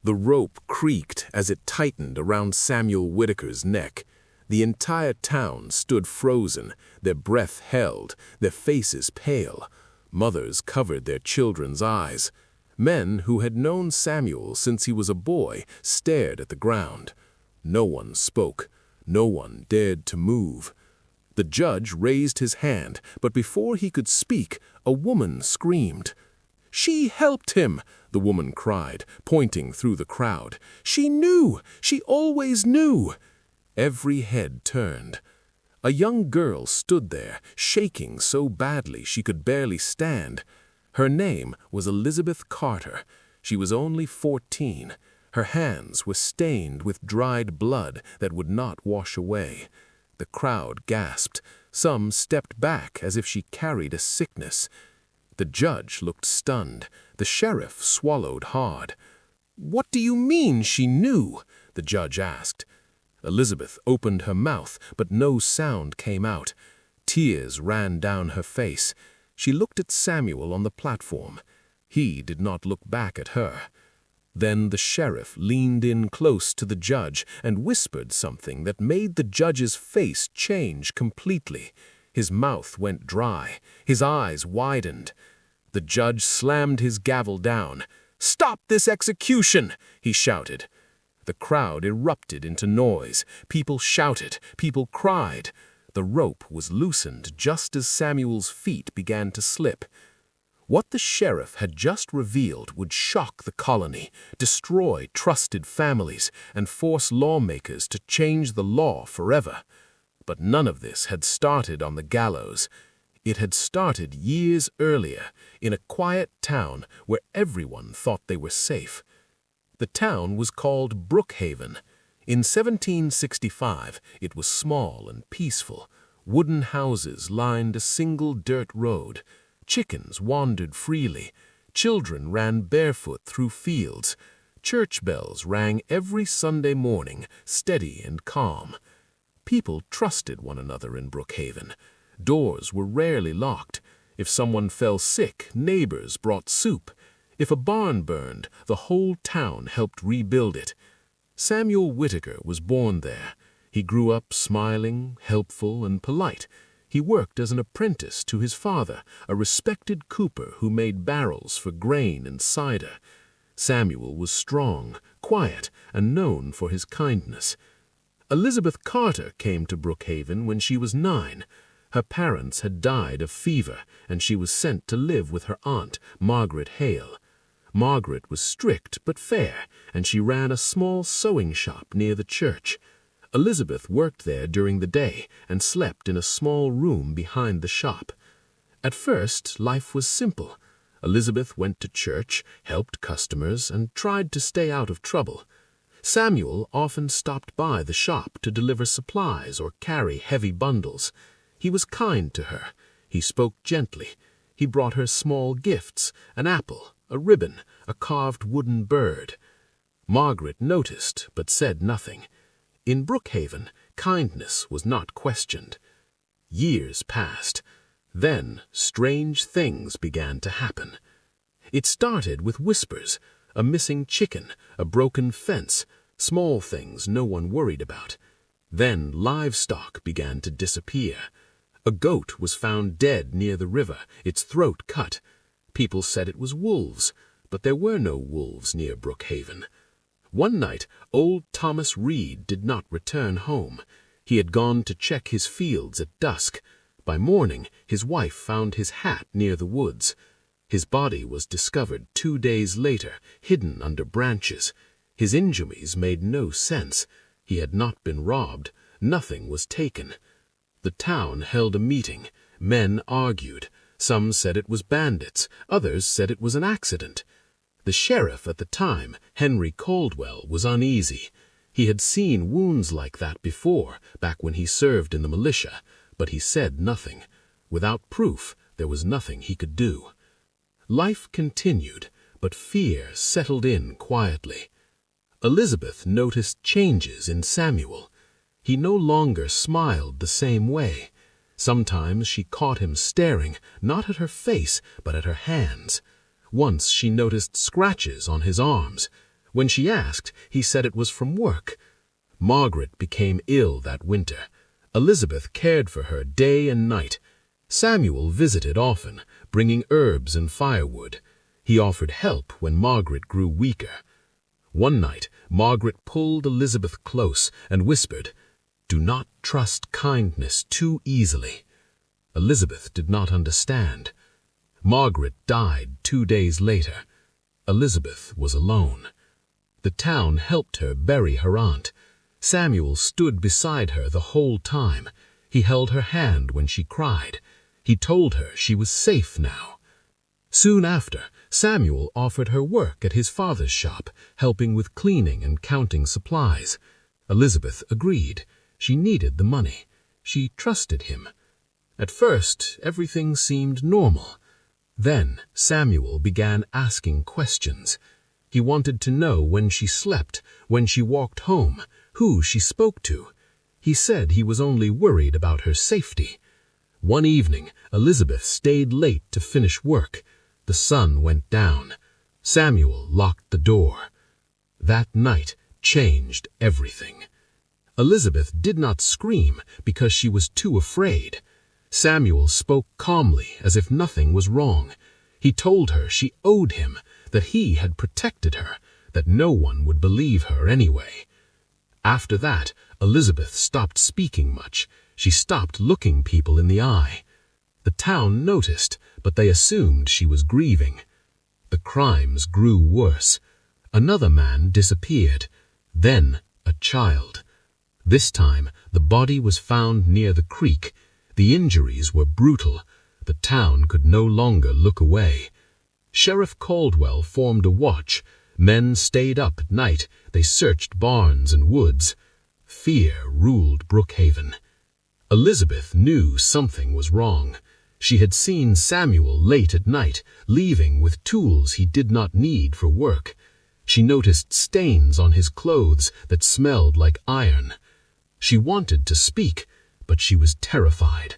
The rope creaked as it tightened around Samuel Whitaker's neck. The entire town stood frozen, their breath held, their faces pale. Mothers covered their children's eyes. Men who had known Samuel since he was a boy stared at the ground. No one spoke. No one dared to move. The judge raised his hand, but before he could speak, a woman screamed. "She helped him!" the woman cried, pointing through the crowd. "She knew! She always knew!" Every head turned. A young girl stood there, shaking so badly she could barely stand. Her name was Elizabeth Carter. She was only 14. Her hands were stained with dried blood that would not wash away. The crowd gasped. Some stepped back as if she carried a sickness. The judge looked stunned. The sheriff swallowed hard. "What do you mean she knew?" the judge asked. Elizabeth opened her mouth, but no sound came out. Tears ran down her face. She looked at Samuel on the platform. He did not look back at her. Then the sheriff leaned in close to the judge and whispered something that made the judge's face change completely. His mouth went dry. His eyes widened. The judge slammed his gavel down. "Stop this execution!" he shouted. The crowd erupted into noise. People shouted. People cried. The rope was loosened just as Samuel's feet began to slip. What the sheriff had just revealed would shock the colony, destroy trusted families, and force lawmakers to change the law forever. But none of this had started on the gallows. It had started years earlier, in a quiet town where everyone thought they were safe. The town was called Brookhaven. In 1765, it was small and peaceful. Wooden houses lined a single dirt road. Chickens wandered freely. Children ran barefoot through fields. Church bells rang every Sunday morning, steady and calm. People trusted one another in Brookhaven. Doors were rarely locked. If someone fell sick, neighbors brought soup. If a barn burned, the whole town helped rebuild it. Samuel Whitaker was born there. He grew up smiling, helpful, and polite. He worked as an apprentice to his father, a respected cooper who made barrels for grain and cider. Samuel was strong, quiet, and known for his kindness. Elizabeth Carter came to Brookhaven when she was 9. Her parents had died of fever, and she was sent to live with her aunt, Margaret Hale. Margaret was strict but fair, and she ran a small sewing shop near the church. Elizabeth worked there during the day and slept in a small room behind the shop. At first, life was simple. Elizabeth went to church, helped customers, and tried to stay out of trouble. Samuel often stopped by the shop to deliver supplies or carry heavy bundles. He was kind to her. He spoke gently. He brought her small gifts, an apple, a ribbon, a carved wooden bird. Margaret noticed but said nothing. In Brookhaven, kindness was not questioned. Years passed. Then strange things began to happen. It started with whispers, a missing chicken, a broken fence, small things no one worried about. Then livestock began to disappear. A goat was found dead near the river, its throat cut. People said it was wolves, but there were no wolves near Brookhaven. One night, old Thomas Reed did not return home. He had gone to check his fields at dusk. By morning, his wife found his hat near the woods. His body was discovered 2 days later, hidden under branches. His injuries made no sense. He had not been robbed. Nothing was taken. The town held a meeting. Men argued. Some said it was bandits. Others said it was an accident. The sheriff at the time, Henry Caldwell, was uneasy. He had seen wounds like that before, back when he served in the militia, but he said nothing. Without proof, there was nothing he could do. Life continued, but fear settled in quietly. Elizabeth noticed changes in Samuel. He no longer smiled the same way. Sometimes she caught him staring, not at her face, but at her hands. Once she noticed scratches on his arms. When she asked, he said it was from work. Margaret became ill that winter. Elizabeth cared for her day and night. Samuel visited often, bringing herbs and firewood. He offered help when Margaret grew weaker. One night, Margaret pulled Elizabeth close and whispered, "Do not trust kindness too easily." Elizabeth did not understand. Margaret died 2 days later. Elizabeth was alone. The town helped her bury her aunt. Samuel stood beside her the whole time. He held her hand when she cried. He told her she was safe now. Soon after, Samuel offered her work at his father's shop, helping with cleaning and counting supplies. Elizabeth agreed. She needed the money. She trusted him. At first, everything seemed normal. Then Samuel began asking questions. He wanted to know when she slept, when she walked home, who she spoke to. He said he was only worried about her safety. One evening, Elizabeth stayed late to finish work. The sun went down. Samuel locked the door. That night changed everything. Elizabeth did not scream because she was too afraid. Samuel spoke calmly as if nothing was wrong. He told her she owed him, that he had protected her, that no one would believe her anyway. After that, Elizabeth stopped speaking much. She stopped looking people in the eye. The town noticed, but they assumed she was grieving. The crimes grew worse. Another man disappeared. Then a child. This time, the body was found near the creek. The injuries were brutal. The town could no longer look away. Sheriff Caldwell formed a watch. Men stayed up at night. They searched barns and woods. Fear ruled Brookhaven. Elizabeth knew something was wrong. She had seen Samuel late at night, leaving with tools he did not need for work. She noticed stains on his clothes that smelled like iron. She wanted to speak, but she was terrified.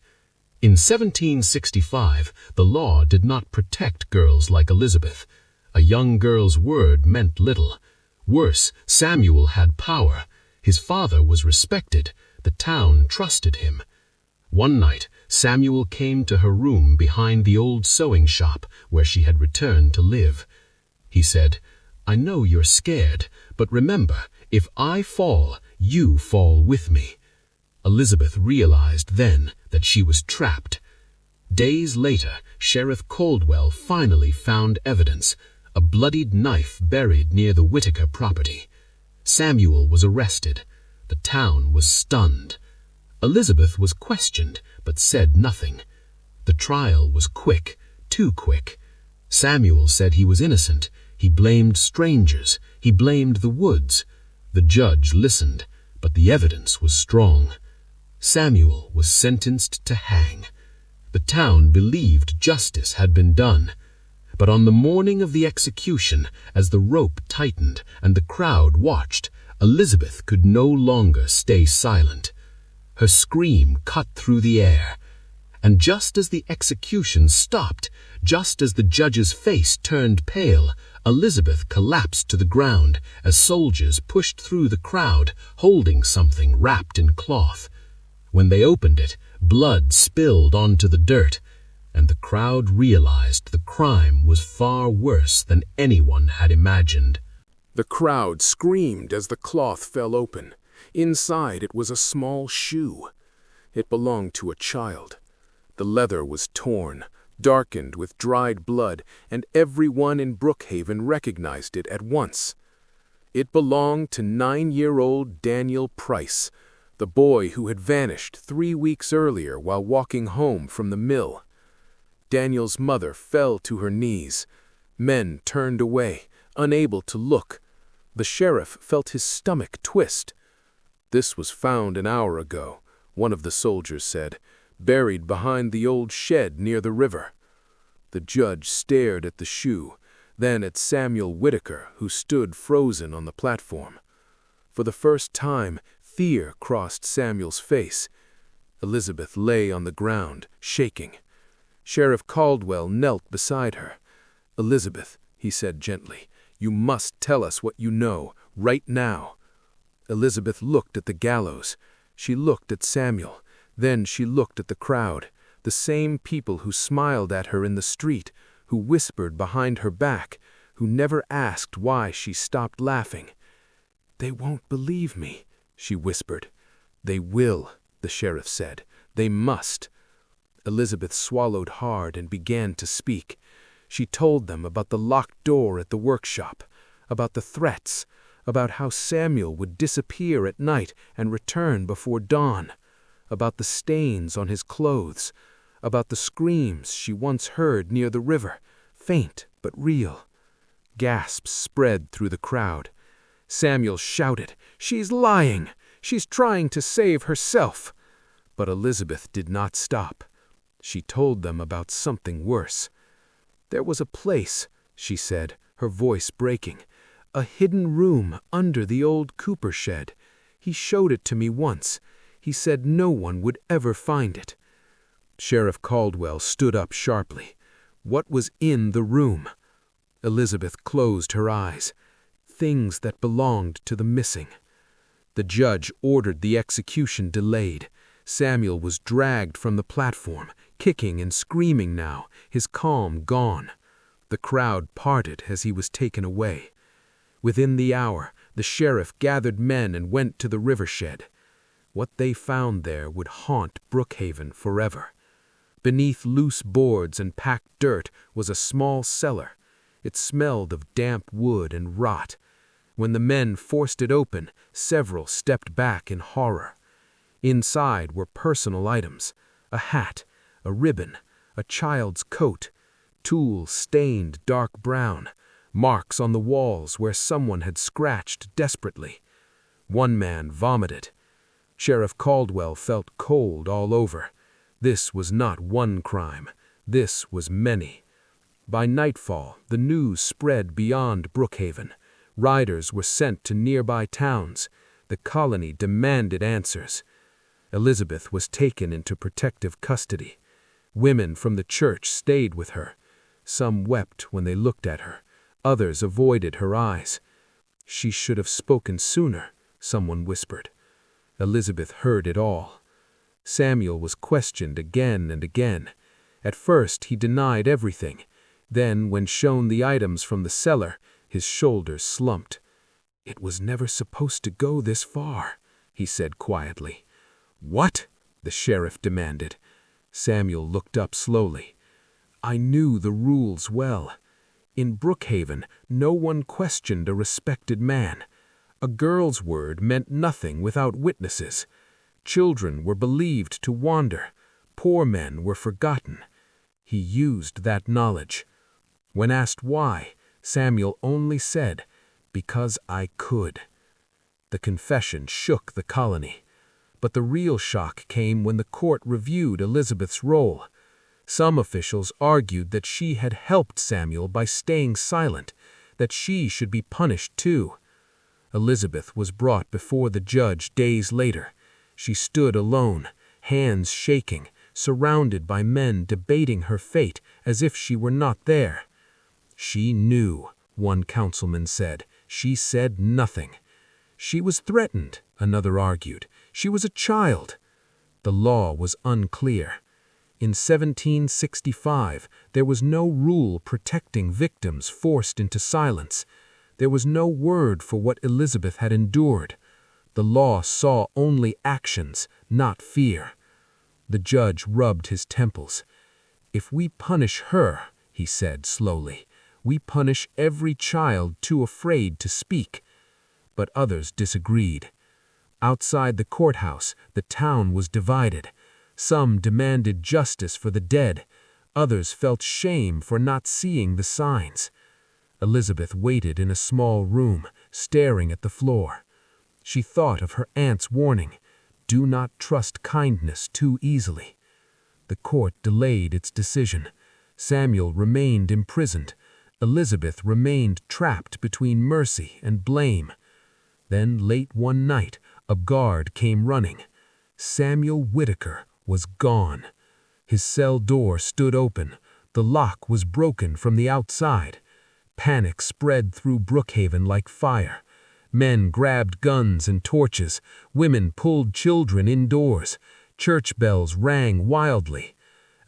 In 1765, the law did not protect girls like Elizabeth. A young girl's word meant little. Worse, Samuel had power. His father was respected. The town trusted him. One night, Samuel came to her room behind the old sewing shop where she had returned to live. He said, "I know you're scared, but remember, if I fall, you fall with me." Elizabeth realized then that she was trapped. Days later, Sheriff Caldwell finally found evidence, a bloodied knife buried near the Whitaker property. Samuel was arrested. The town was stunned. Elizabeth was questioned, but said nothing. The trial was quick, too quick. Samuel said he was innocent. He blamed strangers. He blamed the woods. The judge listened, but the evidence was strong. Samuel was sentenced to hang. The town believed justice had been done. But on the morning of the execution, as the rope tightened and the crowd watched, Elizabeth could no longer stay silent. Her scream cut through the air. And just as the execution stopped, just as the judge's face turned pale, Elizabeth collapsed to the ground as soldiers pushed through the crowd, holding something wrapped in cloth. When they opened it, blood spilled onto the dirt, and the crowd realized the crime was far worse than anyone had imagined. The crowd screamed as the cloth fell open. Inside it was a small shoe. It belonged to a child. The leather was torn, darkened with dried blood, and everyone in Brookhaven recognized it at once. It belonged to 9-year-old Daniel Price, the boy who had vanished 3 weeks earlier while walking home from the mill. Daniel's mother fell to her knees. Men turned away, unable to look. The sheriff felt his stomach twist. "This was found an hour ago," one of the soldiers said, "buried behind the old shed near the river." The judge stared at the shoe, then at Samuel Whitaker, who stood frozen on the platform. For the first time, fear crossed Samuel's face. Elizabeth lay on the ground, shaking. Sheriff Caldwell knelt beside her. "Elizabeth," he said gently, You must tell us what you know, right now." Elizabeth looked at the gallows. She looked at Samuel. Then she looked at the crowd, the same people who smiled at her in the street, who whispered behind her back, who never asked why she stopped laughing. "They won't believe me," she whispered. "They will," the sheriff said. "They must." Elizabeth swallowed hard and began to speak. She told them about the locked door at the workshop, about the threats, about how Samuel would disappear at night and return before dawn, about the stains on his clothes, about the screams she once heard near the river, faint but real. Gasps spread through the crowd. Samuel shouted, "She's lying! She's trying to save herself!" But Elizabeth did not stop. She told them about something worse. "There was a place," she said, her voice breaking, "a hidden room under the old cooper shed. He showed it to me once. He said no one would ever find it." Sheriff Caldwell stood up sharply. What was in the room? Elizabeth closed her eyes. Things that belonged to the missing. The judge ordered the execution delayed. Samuel was dragged from the platform, kicking and screaming now, his calm gone. The crowd parted as he was taken away. Within the hour, the sheriff gathered men and went to the river shed. What they found there would haunt Brookhaven forever. Beneath loose boards and packed dirt was a small cellar. It smelled of damp wood and rot. When the men forced it open, several stepped back in horror. Inside were personal items: a hat, a ribbon, a child's coat, tools stained dark brown, marks on the walls where someone had scratched desperately. One man vomited. Sheriff Caldwell felt cold all over. This was not one crime. This was many. By nightfall, the news spread beyond Brookhaven. Riders were sent to nearby towns. The colony demanded answers. Elizabeth was taken into protective custody. Women from the church stayed with her. Some wept when they looked at her. Others avoided her eyes. "She should have spoken sooner," someone whispered. Elizabeth heard it all. Samuel was questioned again and again. At first he denied everything. Then, when shown the items from the cellar, his shoulders slumped. "It was never supposed to go this far," he said quietly. "What?" the sheriff demanded. Samuel looked up slowly. "I knew the rules well. In Brookhaven, no one questioned a respected man. A girl's word meant nothing without witnesses. Children were believed to wander. Poor men were forgotten. He used that knowledge. When asked why, Samuel only said, 'Because I could.'" The confession shook the colony. But the real shock came when the court reviewed Elizabeth's role. Some officials argued that she had helped Samuel by staying silent, that she should be punished too. Elizabeth was brought before the judge days later. She stood alone, hands shaking, surrounded by men debating her fate as if she were not there. "She knew," one councilman said. "She said nothing." "She was threatened," another argued. "She was a child." The law was unclear. In 1765, there was no rule protecting victims forced into silence. There was no word for what Elizabeth had endured. The law saw only actions, not fear. The judge rubbed his temples. "If we punish her," he said slowly, "we punish every child too afraid to speak." But others disagreed. Outside the courthouse, the town was divided. Some demanded justice for the dead. Others felt shame for not seeing the signs. Elizabeth waited in a small room, staring at the floor. She thought of her aunt's warning, "Do not trust kindness too easily." The court delayed its decision. Samuel remained imprisoned. Elizabeth remained trapped between mercy and blame. Then, late one night, a guard came running. Samuel Whitaker was gone. His cell door stood open. The lock was broken from the outside. Panic spread through Brookhaven like fire. Men grabbed guns and torches. Women pulled children indoors. Church bells rang wildly.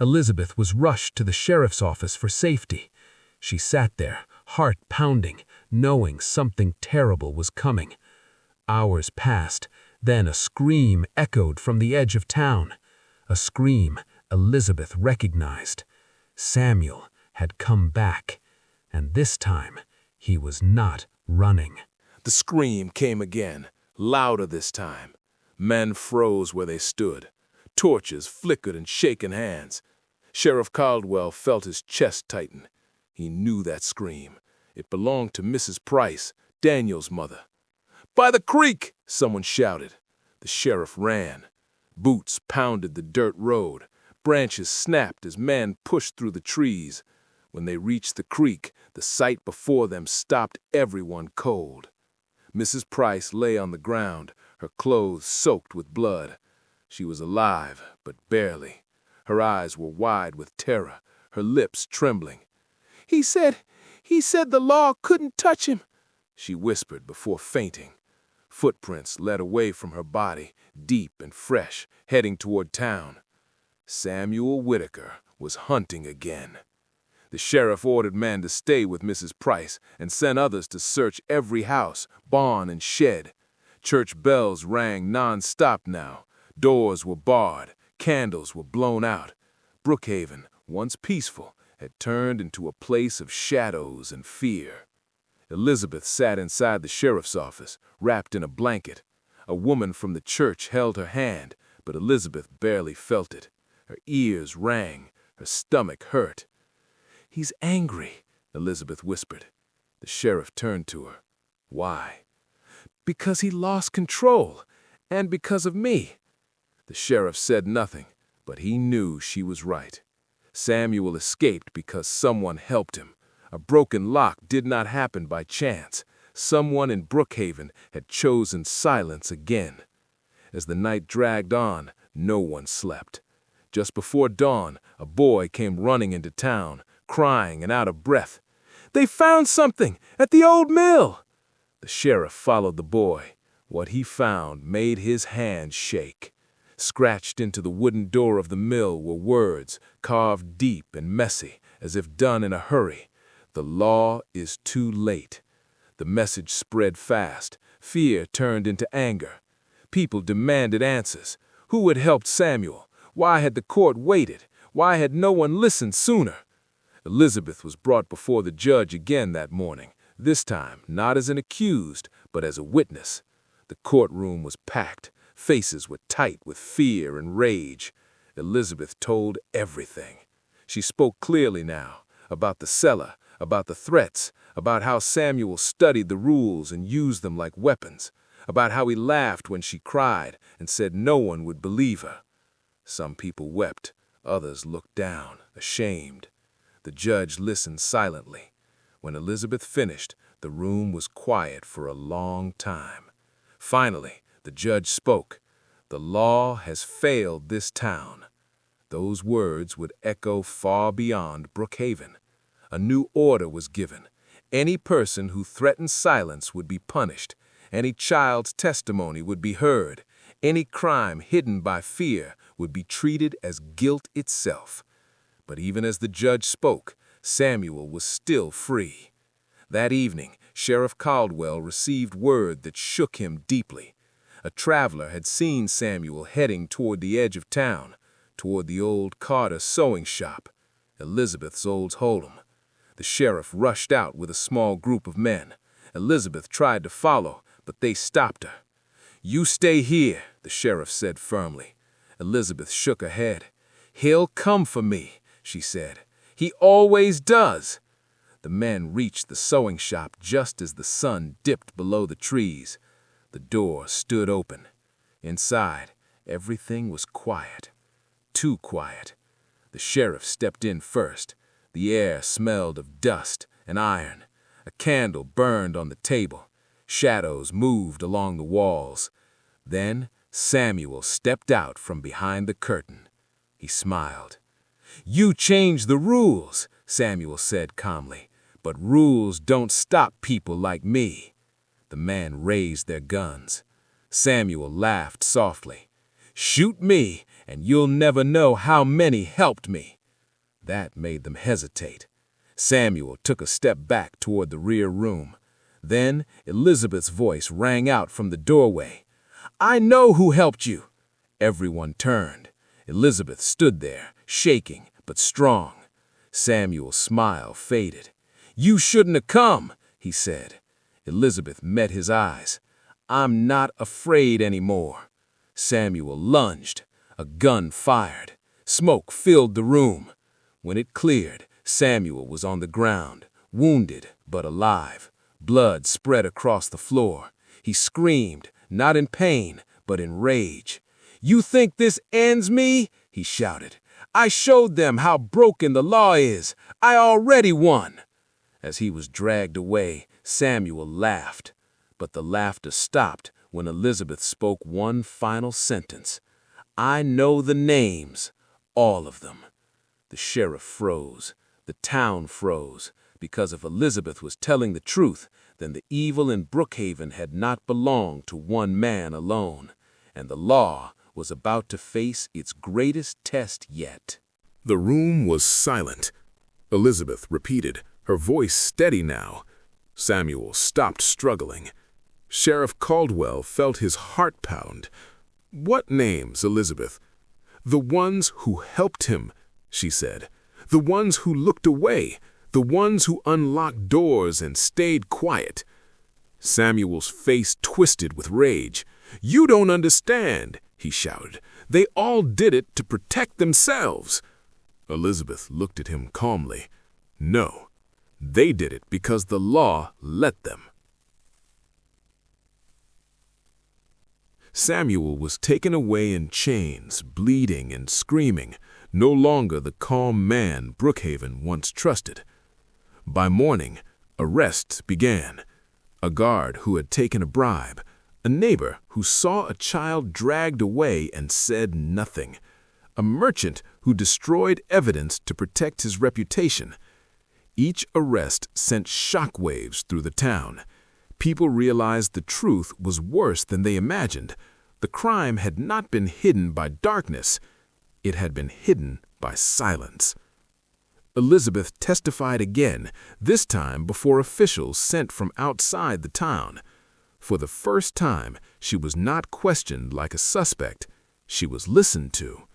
Elizabeth was rushed to the sheriff's office for safety. She sat there, heart pounding, knowing something terrible was coming. Hours passed, then a scream echoed from the edge of town. A scream Elizabeth recognized. Samuel had come back, and this time he was not running. The scream came again, louder this time. Men froze where they stood. Torches flickered in shaking hands. Sheriff Caldwell felt his chest tighten. He knew that scream. It belonged to Mrs. Price, Daniel's mother. "By the creek!" someone shouted. The sheriff ran. Boots pounded the dirt road. Branches snapped as men pushed through the trees. When they reached the creek, the sight before them stopped everyone cold. Mrs. Price lay on the ground, her clothes soaked with blood. She was alive, but barely. Her eyes were wide with terror, her lips trembling. He said the law couldn't touch him," she whispered before fainting. Footprints led away from her body, deep and fresh, heading toward town. Samuel Whitaker was hunting again. The sheriff ordered men to stay with Mrs. Price and sent others to search every house, barn, and shed. Church bells rang non-stop now. Doors were barred. Candles were blown out. Brookhaven, once peaceful, had turned into a place of shadows and fear. Elizabeth sat inside the sheriff's office, wrapped in a blanket. A woman from the church held her hand, but Elizabeth barely felt it. Her ears rang. Her stomach hurt. "He's angry," Elizabeth whispered. The sheriff turned to her. "Why?" "Because he lost control, and because of me." The sheriff said nothing, but he knew she was right. Samuel escaped because someone helped him. A broken lock did not happen by chance. Someone in Brookhaven had chosen silence again. As the night dragged on, no one slept. Just before dawn, a boy came running into town, crying and out of breath. "They found something at the old mill!" The sheriff followed the boy. What he found made his hand shake. Scratched into the wooden door of the mill were words, carved deep and messy, as if done in a hurry. "The law is too late." The message spread fast. Fear turned into anger. People demanded answers. Who had helped Samuel? Why had the court waited? Why had no one listened sooner? Elizabeth was brought before the judge again that morning, this time not as an accused, but as a witness. The courtroom was packed. Faces were tight with fear and rage. Elizabeth told everything. She spoke clearly now, about the cellar, about the threats, about how Samuel studied the rules and used them like weapons, about how he laughed when she cried and said no one would believe her. Some people wept, others looked down, ashamed. The judge listened silently. When Elizabeth finished, the room was quiet for a long time. Finally, the judge spoke. "The law has failed this town." Those words would echo far beyond Brookhaven. A new order was given. Any person who threatened silence would be punished. Any child's testimony would be heard. Any crime hidden by fear would be treated as guilt itself. But even as the judge spoke, Samuel was still free. That evening, Sheriff Caldwell received word that shook him deeply. A traveler had seen Samuel heading toward the edge of town, toward the old Carter sewing shop, Elizabeth's old home. The sheriff rushed out with a small group of men. Elizabeth tried to follow, but they stopped her. "You stay here," the sheriff said firmly. Elizabeth shook her head. "He'll come for me," she said. "He always does." The men reached the sewing shop just as the sun dipped below the trees. The door stood open. Inside, everything was quiet. Too quiet. The sheriff stepped in first. The air smelled of dust and iron. A candle burned on the table. Shadows moved along the walls. Then Samuel stepped out from behind the curtain. He smiled. "You changed the rules," Samuel said calmly, But rules don't stop people like me." The men raised their guns. Samuel laughed softly. "Shoot me, and you'll never know how many helped me." That made them hesitate. Samuel took a step back toward the rear room. Then Elizabeth's voice rang out from the doorway. "I know who helped you." Everyone turned. Elizabeth stood there, shaking but strong. Samuel's smile faded. "You shouldn't have come," he said. Elizabeth met his eyes. "I'm not afraid anymore." Samuel lunged. A gun fired. Smoke filled the room. When it cleared, Samuel was on the ground, wounded but alive. Blood spread across the floor. He screamed, not in pain, but in rage. "You think this ends me?" he shouted. "I showed them how broken the law is. I already won." As he was dragged away, Samuel laughed. But the laughter stopped when Elizabeth spoke one final sentence. "I know the names, all of them." The sheriff froze. The town froze. Because if Elizabeth was telling the truth, then the evil in Brookhaven had not belonged to one man alone, and the law was about to face its greatest test yet. The room was silent. Elizabeth repeated, her voice steady now. Samuel stopped struggling. Sheriff Caldwell felt his heart pound. "What names, Elizabeth?" "The ones who helped him," she said. "The ones who looked away. The ones who unlocked doors and stayed quiet." Samuel's face twisted with rage. "You don't understand," he shouted. "They all did it to protect themselves." Elizabeth looked at him calmly. "No, they did it because the law let them." Samuel was taken away in chains, bleeding and screaming, no longer the calm man Brookhaven once trusted. By morning, arrests began. A guard who had taken a bribe, a neighbor who saw a child dragged away and said nothing, a merchant who destroyed evidence to protect his reputation. Each arrest sent shockwaves through the town. People realized the truth was worse than they imagined. The crime had not been hidden by darkness. It had been hidden by silence. Elizabeth testified again, this time before officials sent from outside the town. For the first time, she was not questioned like a suspect. She was listened to.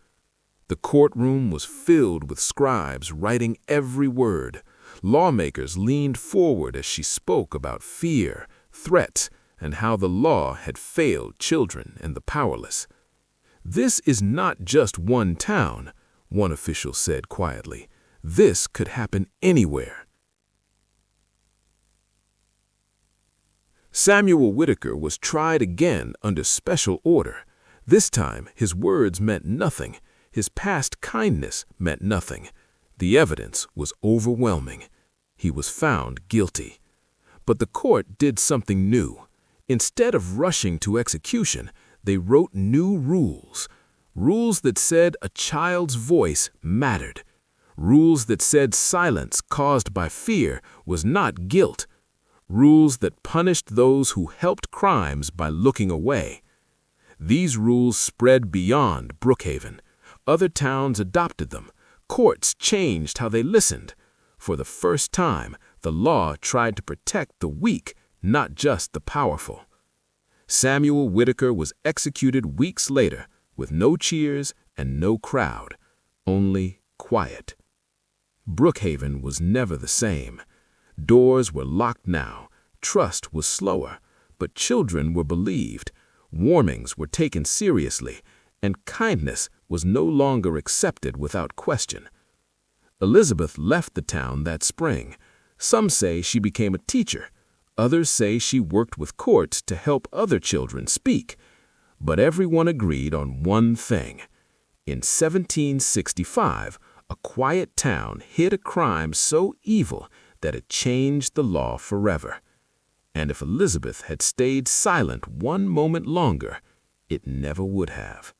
The courtroom was filled with scribes writing every word. Lawmakers leaned forward as she spoke about fear, threats, and how the law had failed children and the powerless. "This is not just one town," one official said quietly. "This could happen anywhere." Samuel Whitaker was tried again under special order. This time, his words meant nothing. His past kindness meant nothing. The evidence was overwhelming. He was found guilty. But the court did something new. Instead of rushing to execution, they wrote new rules. Rules that said a child's voice mattered. Rules that said silence caused by fear was not guilt. Rules that punished those who helped crimes by looking away. These rules spread beyond Brookhaven. Other towns adopted them. Courts changed how they listened. For the first time, the law tried to protect the weak, not just the powerful. Samuel Whitaker was executed weeks later, with no cheers and no crowd, only quiet. Brookhaven was never the same. Doors were locked now, trust was slower, but children were believed, warnings were taken seriously, and kindness was no longer accepted without question. Elizabeth left the town that spring. Some say she became a teacher. Others say she worked with courts to help other children speak. But everyone agreed on one thing. In 1765, a quiet town hid a crime so evil that it changed the law forever. And if Elizabeth had stayed silent one moment longer, it never would have.